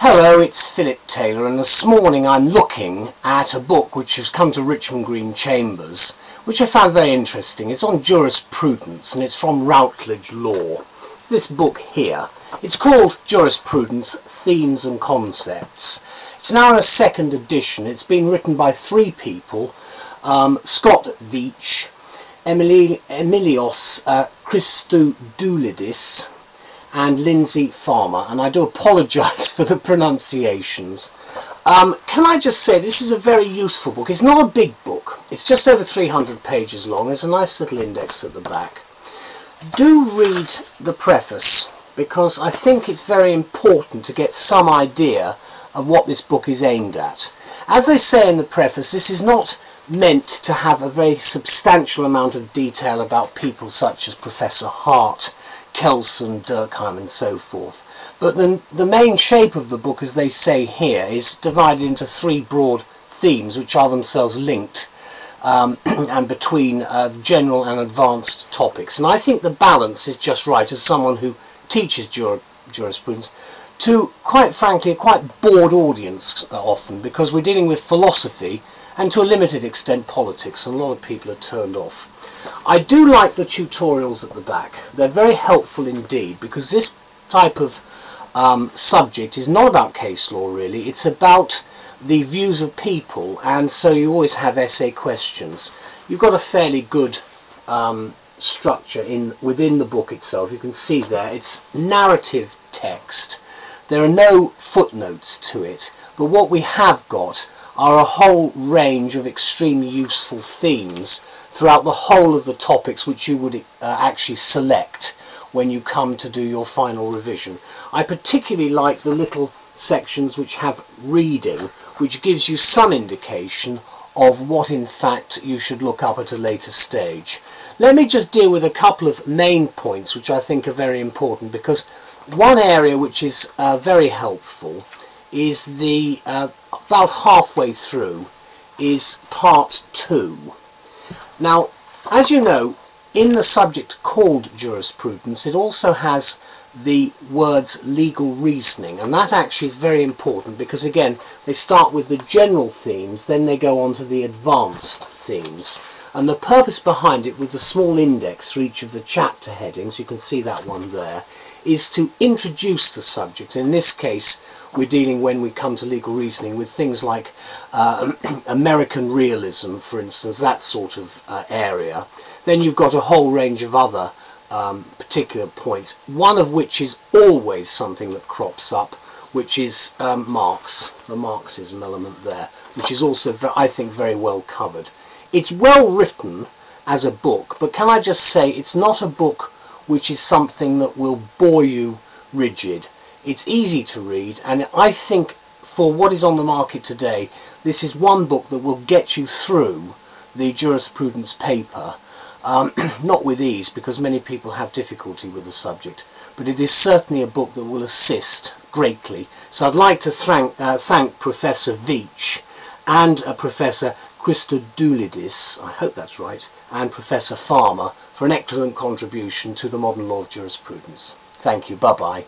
Hello, it's Philip Taylor, and this morning I'm looking at a book which has come to Richmond Green Chambers, which I found very interesting. It's on jurisprudence, and it's from Routledge Law. This book here, it's called Jurisprudence, Themes and Concepts. It's now in a second edition. It's been written by three people, Scott Veitch, Emilios, Christodoulidis, and Lindsay, and I do apologise for the pronunciations. Can I just say this is a very useful book. It's not a big book. It's just over 300 pages long. There's a nice little index at the back. Do read the preface, because I think it's very important to get some idea of what this book is aimed at. As they say in the preface, this is not meant to have a very substantial amount of detail about people such as Professor Hart, Kelson, Durkheim and so forth. But the main shape of the book, as they say here, is divided into three broad themes which are themselves linked and between general and advanced topics. And I think the balance is just right, as someone who teaches jurisprudence, to, quite frankly, a quite bored audience often, because we're dealing with philosophy and to a limited extent politics, and a lot of people are turned off. I do like the tutorials at the back. They're very helpful indeed, because this type of subject is not about case law really. It's about the views of people, and so you always have essay questions. You've got a fairly good structure within the book itself. You can see there it's narrative text. There are no footnotes to it, but what we have got are a whole range of extremely useful themes throughout the whole of the topics which you would actually select when you come to do your final revision. I particularly like the little sections which have reading, which gives you some indication of what in fact you should look up at a later stage. Let me just deal with a couple of main points which I think are very important, because one area which is very helpful is the about halfway through is part 2. Now, as you know, in the subject called jurisprudence, it also has the words legal reasoning, and that actually is very important, because again they start with the general themes, then they go on to the advanced themes, and the purpose behind it, with the small index for each of the chapter headings, you can see that one there, is to introduce the subject. In this case we're dealing, when we come to legal reasoning, with things like American realism, for instance, that sort of area. Then you've got a whole range of other particular points, one of which is always something that crops up, which is Marx, the Marxism element there, which is also, I think, very well covered. It's well written as a book, but can I just say it's not a book which is something that will bore you rigid. It's easy to read, and I think for what is on the market today, this is one book that will get you through the jurisprudence paper. Not with ease, because many people have difficulty with the subject, but it is certainly a book that will assist greatly. So I'd like to thank Professor Veitch and Professor Christodoulidis, I hope that's right, and Professor Farmer for an excellent contribution to the modern law of jurisprudence. Thank you. Bye-bye.